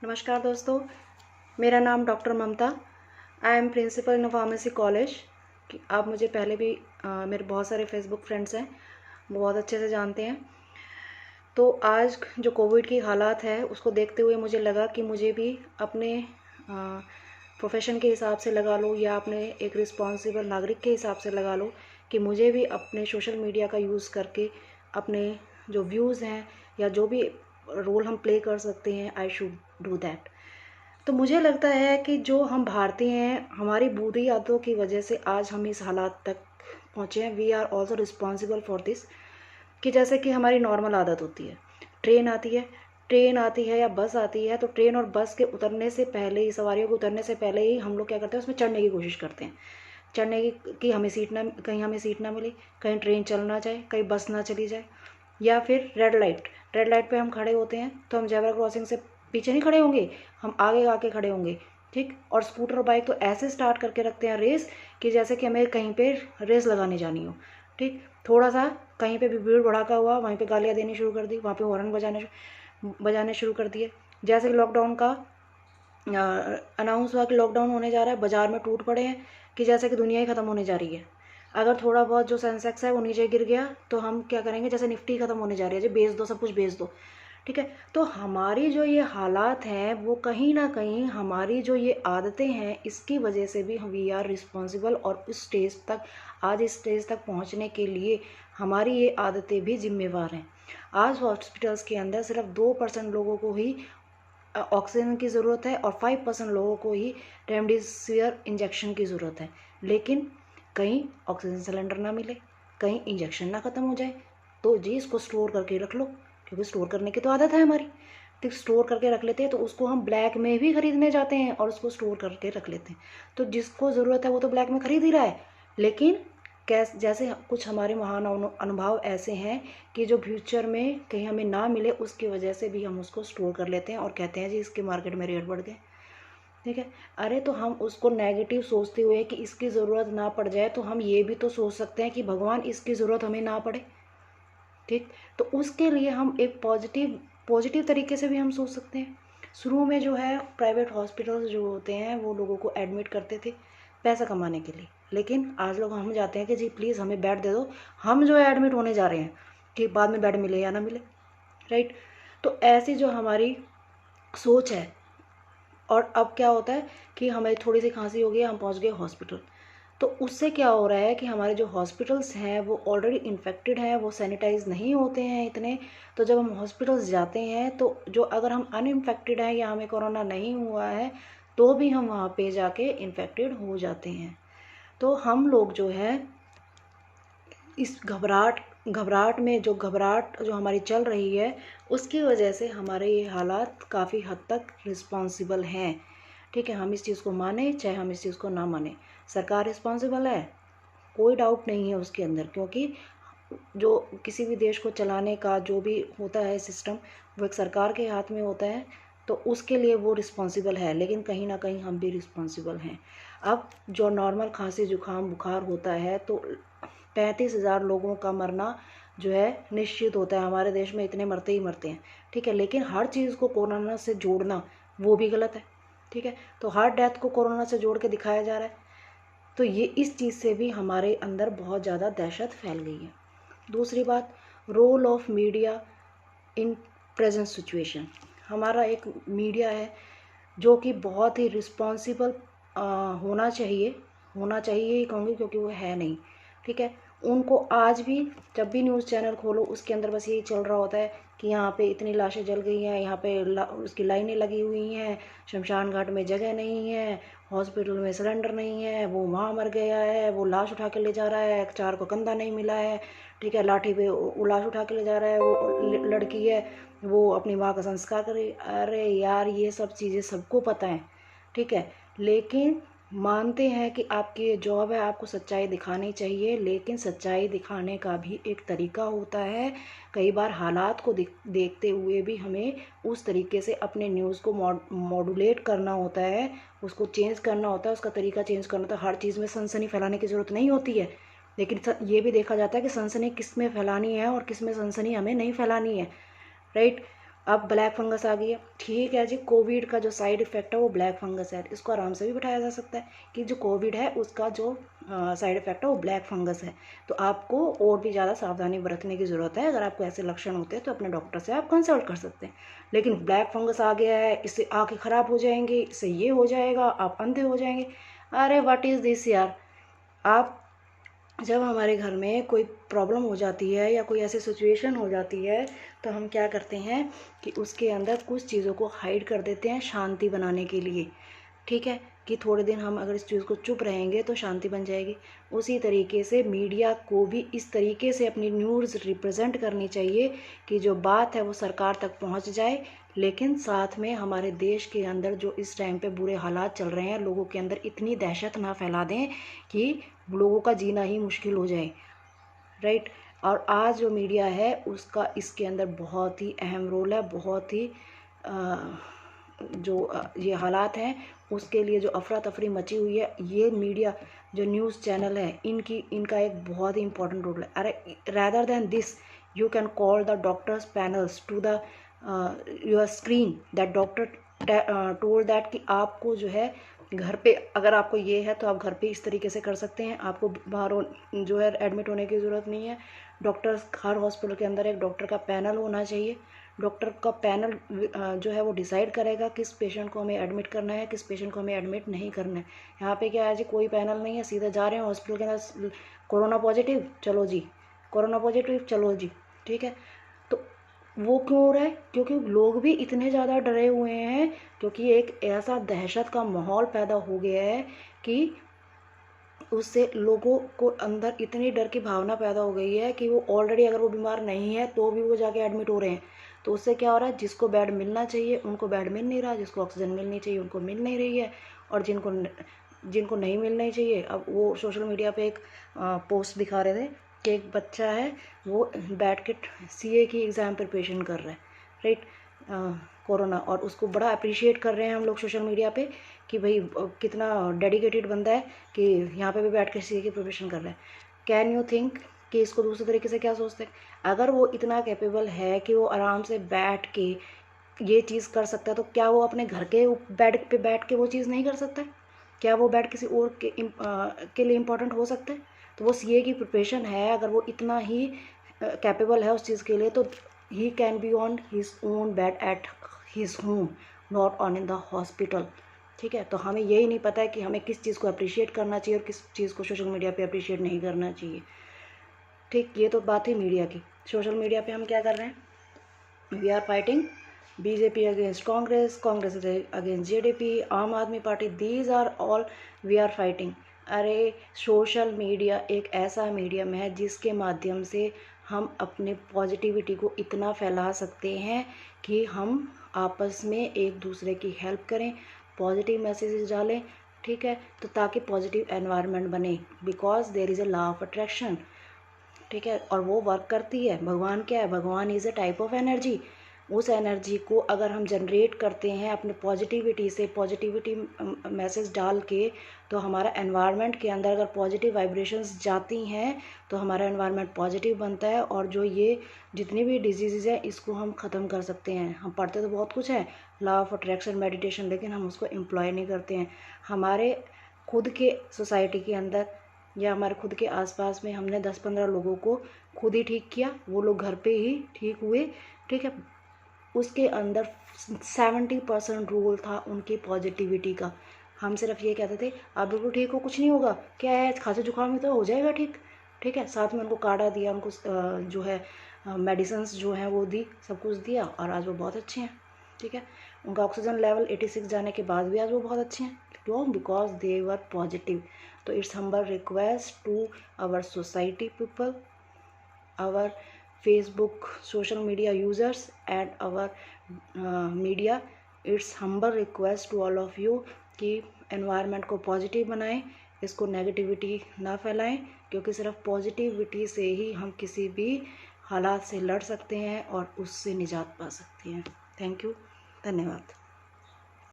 नमस्कार दोस्तों, मेरा नाम doctor Mamta. I am principal in pharmacy college. आप मुझे पहले भी मेरे बहुत सारे फेसबुक फ्रेंड्स हैं, वो बहुत अच्छे से जानते हैं। तो आज जो कोविड की हालात है उसको देखते हुए मुझे लगा कि मुझे भी अपने प्रोफेशन के हिसाब से लगा लो या अपने एक रिस्पॉन्सिबल नागरिक के हिसाब से लगा लो कि मुझे भी अपने सोशल मीडिया का यूज़ करके अपने जो व्यूज़ हैं या जो भी रोल हम प्ले कर सकते हैं, आई शुड डू दैट। तो मुझे लगता है कि जो हम भारतीय हैं, हमारी बुरी आदतों की वजह से आज हम इस हालात तक पहुँचे हैं। We are also responsible for this. कि जैसे कि हमारी नॉर्मल आदत होती है, ट्रेन आती है या बस आती है, तो ट्रेन और बस के उतरने से पहले ही, सवारियों के उतरने से पहले ही हम लोग क्या करते हैं, उसमें चढ़ने की कोशिश करते हैं। चढ़ने की कि हमें सीट ना, कहीं हमें सीट ना मिले, कहीं ट्रेन चल ना जाए, कहीं बस ना चली जाए। या फिर रेड लाइट पे हम खड़े होते हैं तो हम जेब्रा क्रॉसिंग से पीछे नहीं खड़े होंगे, हम आगे आके खड़े होंगे, ठीक। और स्कूटर और बाइक तो ऐसे स्टार्ट करके रखते हैं रेस कि जैसे कि हमें कहीं पे रेस लगाने जानी हो, ठीक। थोड़ा सा कहीं पे भी भीड़ भड़ाका हुआ, वहीं पे गालियाँ देनी शुरू कर दी, वहाँ पे हॉर्न बजाने शुरू कर दिए। जैसे कि लॉकडाउन का अनाउंस हुआ कि लॉकडाउन होने जा रहा है, बाजार में टूट पड़े हैं कि जैसे कि दुनिया ही ख़त्म होने जा रही है। अगर थोड़ा बहुत जो सेंसेक्स है वो नीचे गिर गया तो हम क्या करेंगे, जैसे निफ्टी ख़त्म होने जा रही है, जो बेच दो, सब कुछ बेच दो, ठीक है। तो हमारी जो ये हालात हैं वो कहीं ना कहीं हमारी जो ये आदतें हैं इसकी वजह से भी वी आर रिस्पॉन्सिबल। और इस स्टेज तक, आज इस स्टेज तक पहुंचने के लिए हमारी ये आदतें भी जिम्मेवार हैं। आज हॉस्पिटल्स के अंदर सिर्फ 2% लोगों को ही ऑक्सीजन की ज़रूरत है और 5% लोगों को ही रेमडेसिविर इंजेक्शन की ज़रूरत है। लेकिन कहीं ऑक्सीजन सिलेंडर ना मिले, कहीं इंजेक्शन ना ख़त्म हो जाए, तो जी इसको स्टोर करके रख लो, क्योंकि स्टोर करने की तो आदत है हमारी। तो स्टोर करके रख लेते हैं, तो उसको हम ब्लैक में भी ख़रीदने जाते हैं और उसको स्टोर करके रख लेते हैं। तो जिसको ज़रूरत है वो तो ब्लैक में ख़रीद ही रहा है। लेकिन जैसे कुछ हमारे महान अनुभव ऐसे हैं कि जो फ्यूचर में कहीं हमें ना मिले, उसकी वजह से भी हम उसको स्टोर कर लेते हैं और कहते हैं जी इसके मार्केट में रेट बढ़ गए, ठीक है। अरे तो हम उसको नेगेटिव सोचते हुए कि इसकी ज़रूरत ना पड़ जाए, तो हम ये भी तो सोच सकते हैं कि भगवान इसकी ज़रूरत हमें ना पड़े, ठीक। तो उसके लिए हम एक पॉजिटिव तरीके से भी हम सोच सकते हैं। शुरू में जो है प्राइवेट हॉस्पिटल्स जो होते हैं वो लोगों को एडमिट करते थे पैसा कमाने के लिए, लेकिन आज लोग हम जाते हैं कि जी प्लीज़ हमें बेड दे दो, हम जो है एडमिट होने जा रहे हैं कि बाद में बेड मिले या ना मिले, राइट। तो ऐसी जो हमारी सोच है। और अब क्या होता है कि हमें थोड़ी सी खांसी हो गई, हम पहुंच गए हॉस्पिटल, तो उससे क्या हो रहा है कि हमारे जो हॉस्पिटल्स हैं वो ऑलरेडी इन्फेक्टेड हैं, वो सैनिटाइज नहीं होते हैं इतने। तो जब हम हॉस्पिटल्स जाते हैं तो जो अगर हम अनइन्फेक्टेड हैं या हमें कोरोना नहीं हुआ है तो भी हम वहाँ पे जाके इन्फेक्टेड हो जाते हैं। तो हम लोग जो है इस घबराहट में, घबराहट जो हमारी चल रही है उसकी वजह से हमारे ये हालात काफ़ी हद तक रिस्पॉन्सिबल हैं, ठीक है। हम इस चीज़ को माने चाहे हम इस चीज़ को ना माने, सरकार रिस्पॉन्सिबल है, कोई डाउट नहीं है उसके अंदर। क्योंकि जो किसी भी देश को चलाने का जो भी होता है सिस्टम, वो एक सरकार के हाथ में होता है, तो उसके लिए वो रिस्पॉन्सिबल है। लेकिन कहीं ना कहीं हम भी रिस्पॉन्सिबल हैं। अब जो नॉर्मल खांसी जुकाम बुखार होता है तो 35,000 लोगों का मरना जो है निश्चित होता है, हमारे देश में इतने मरते ही मरते हैं, ठीक है। लेकिन हर चीज़ को कोरोना से जोड़ना वो भी गलत है, ठीक है। तो हर डेथ को कोरोना से जोड़ के दिखाया जा रहा है, तो ये इस चीज़ से भी हमारे अंदर बहुत ज़्यादा दहशत फैल गई है। दूसरी बात, role of media in present situation. हमारा एक मीडिया है जो कि बहुत ही रिस्पॉन्सिबल होना चाहिए ही कहूँगी, क्योंकि वो है नहीं, ठीक है। उनको आज भी जब भी न्यूज़ चैनल खोलो उसके अंदर बस यही चल रहा होता है कि यहाँ पे इतनी लाशें जल गई हैं, यहाँ पे उसकी लाइनें लगी हुई हैं, शमशान घाट में जगह नहीं है, हॉस्पिटल में सिलेंडर नहीं है, वो वहाँ मर गया है, वो लाश उठा के ले जा रहा है, 4 को कंधा नहीं मिला है, ठीक है, लाठी पे वो लाश उठा के ले जा रहा है, वो लड़की है वो अपनी माँ का संस्कार करे। अरे यार ये सब चीज़ें सबको पता है, ठीक है। लेकिन मानते हैं कि आपकी ये जॉब है, आपको सच्चाई दिखानी चाहिए, लेकिन सच्चाई दिखाने का भी एक तरीका होता है। कई बार हालात को देखते हुए भी हमें उस तरीके से अपने न्यूज़ को मॉड्यूलेट करना होता है, उसको चेंज करना होता है, उसका तरीका चेंज करना होता है। हर चीज़ में सनसनी फैलाने की ज़रूरत नहीं होती है, लेकिन ये भी देखा जाता है कि सनसनी किस में फैलानी है और किस में सनसनी हमें नहीं फैलानी है, राइट। अब ब्लैक फंगस आ गई है, ठीक है जी, कोविड का जो साइड इफ़ेक्ट है वो ब्लैक फंगस है, इसको आराम से भी बिठाया जा सकता है कि जो कोविड है उसका जो साइड इफ़ेक्ट है वो ब्लैक फंगस है। तो आपको और भी ज़्यादा सावधानी बरतने की ज़रूरत है। अगर आपको ऐसे लक्षण होते हैं तो अपने डॉक्टर से आप कंसल्ट कर सकते हैं। लेकिन ब्लैक फंगस आ गया है, इससे आँखें ख़राब हो जाएंगी, इससे ये हो जाएगा, आप अंधे हो जाएंगे। अरे व्हाट इज़ दिस यार। आप जब हमारे घर में कोई प्रॉब्लम हो जाती है या कोई ऐसी सिचुएशन हो जाती है तो हम क्या करते हैं कि उसके अंदर कुछ चीज़ों को हाइड कर देते हैं शांति बनाने के लिए, ठीक है, कि थोड़े दिन हम अगर इस चीज़ को चुप रहेंगे तो शांति बन जाएगी। उसी तरीके से मीडिया को भी इस तरीके से अपनी न्यूज़ रिप्रेजेंट करनी चाहिए कि जो बात है वो सरकार तक पहुंच जाए, लेकिन साथ में हमारे देश के अंदर जो इस टाइम पे बुरे हालात चल रहे हैं, लोगों के अंदर इतनी दहशत ना फैला दें कि लोगों का जीना ही मुश्किल हो जाए, राइट। और आज जो मीडिया है उसका इसके अंदर बहुत ही अहम रोल है। बहुत ही ये हालात हैं उसके लिए जो अफरा तफरी मची हुई है, ये मीडिया जो न्यूज़ चैनल है इनका एक बहुत ही इंपॉर्टेंट रोल है। अरे rather than this you can call the doctors panels to the your screen that doctor told that कि आपको जो है घर पे, अगर आपको ये है तो आप घर पे इस तरीके से कर सकते हैं, आपको बाहर जो है एडमिट होने की ज़रूरत नहीं है। डॉक्टर्स, हर हॉस्पिटल के अंदर एक डॉक्टर का पैनल होना चाहिए। डॉक्टर का पैनल जो है वो डिसाइड करेगा किस पेशेंट को हमें एडमिट करना है, किस पेशेंट को हमें एडमिट नहीं करना है। यहाँ पे क्या है जी, कोई पैनल नहीं है, सीधा जा रहे हैं हॉस्पिटल के अंदर, कोरोना पॉजिटिव चलो जी, कोरोना पॉजिटिव चलो जी, ठीक है। तो वो क्यों हो रहा है? क्योंकि लोग भी इतने ज़्यादा डरे हुए हैं, क्योंकि एक ऐसा दहशत का माहौल पैदा हो गया है कि उससे लोगों को अंदर इतनी डर की भावना पैदा हो गई है कि वो ऑलरेडी अगर वो बीमार नहीं है तो भी वो जाके एडमिट हो रहे हैं। तो उससे क्या हो रहा है, जिसको बेड मिलना चाहिए उनको बेड मिल नहीं रहा, जिसको ऑक्सीजन मिलनी चाहिए उनको मिल नहीं रही है, और जिनको नहीं मिलनी चाहिए। अब वो सोशल मीडिया पे एक पोस्ट दिखा रहे थे कि एक बच्चा है वो बैठ के सीए की एग्ज़ाम प्रिपरेशन कर रहा है, राइट, कोरोना, और उसको बड़ा अप्रिशिएट कर रहे हैं हम लोग सोशल मीडिया पे कि भाई कितना डेडिकेटेड बंदा है कि यहाँ पे भी बैठ के सीए की प्रिपरेशन कर रहा है। कैन यू थिंक कि इसको दूसरे तरीके से क्या सोचते हैं? अगर वो इतना कैपेबल है कि वो आराम से बैठ के ये चीज़ कर सकता है, तो क्या वो अपने घर के बेड पे बैठ के वो चीज़ नहीं कर सकता? क्या वो बेड किसी और के लिए इम्पोर्टेंट हो सकता है? तो वो सीए की प्रिपरेशन है, अगर वो इतना ही कैपेबल है उस चीज़ के लिए, तो he can be on his own bed at his home, not on in the hospital, ठीक है। तो हमें यही नहीं पता है कि हमें किस चीज़ को अप्रिशिएट करना चाहिए और किस चीज़ को सोशल मीडिया पे अप्रिशिएट नहीं करना चाहिए, ठीक। ये तो बात है मीडिया की। सोशल मीडिया पे हम क्या कर रहे हैं? We are fighting BJP against Congress, Congress against JDP, Aam Aadmi Party, these are all we are fighting. अरे सोशल मीडिया एक ऐसा मीडियम है जिसके माध्यम से हम अपने पॉजिटिविटी को इतना फैला सकते हैं कि हम आपस में एक दूसरे की हेल्प करें, पॉजिटिव मैसेजेस डालें, ठीक है, तो ताकि पॉजिटिव एनवायरनमेंट बने, because there is a law of attraction, ठीक है, और वो वर्क करती है। भगवान क्या है? भगवान is a type of energy. उस एनर्जी को अगर हम जनरेट करते हैं अपने पॉजिटिविटी से, पॉजिटिविटी मैसेज डाल के, तो हमारा एनवायरनमेंट के अंदर अगर पॉजिटिव वाइब्रेशंस जाती हैं तो हमारा एनवायरनमेंट पॉजिटिव बनता है, और जो ये जितनी भी डिजीज़ हैं इसको हम ख़त्म कर सकते हैं। हम पढ़ते तो बहुत कुछ है, लॉ ऑफ अट्रैक्शन, मेडिटेशन, लेकिन हम उसको एम्प्लॉय नहीं करते हैं। हमारे खुद के सोसाइटी के अंदर या हमारे खुद के आसपास में हमने 10-15 लोगों को खुद ही ठीक किया, वो लोग घर पे ही ठीक हुए, ठीक है। उसके अंदर 70% रोल था उनकी पॉजिटिविटी का। हम सिर्फ ये कहते थे आप बिल्कुल ठीक हो, कुछ नहीं होगा, क्या है, खांसी जुकाम में तो हो जाएगा ठीक, ठीक है। साथ में उनको काढ़ा दिया, उनको जो है मेडिसिन्स जो हैं वो दी, सब कुछ दिया, और आज वो बहुत अच्छे हैं, ठीक है। उनका ऑक्सीजन लेवल 86 जाने के बाद भी आज वो बहुत अच्छे हैं। क्यों? Because they were positive. तो it's humble request to our society people, our Facebook social media users and our media, it's humble request to all of you कि एनवायरनमेंट को पॉजिटिव बनाएं, इसको नेगेटिविटी ना फैलाएं, क्योंकि सिर्फ पॉजिटिविटी से ही हम किसी भी हालात से लड़ सकते हैं और उससे निजात पा सकते हैं। थैंक यू, धन्यवाद।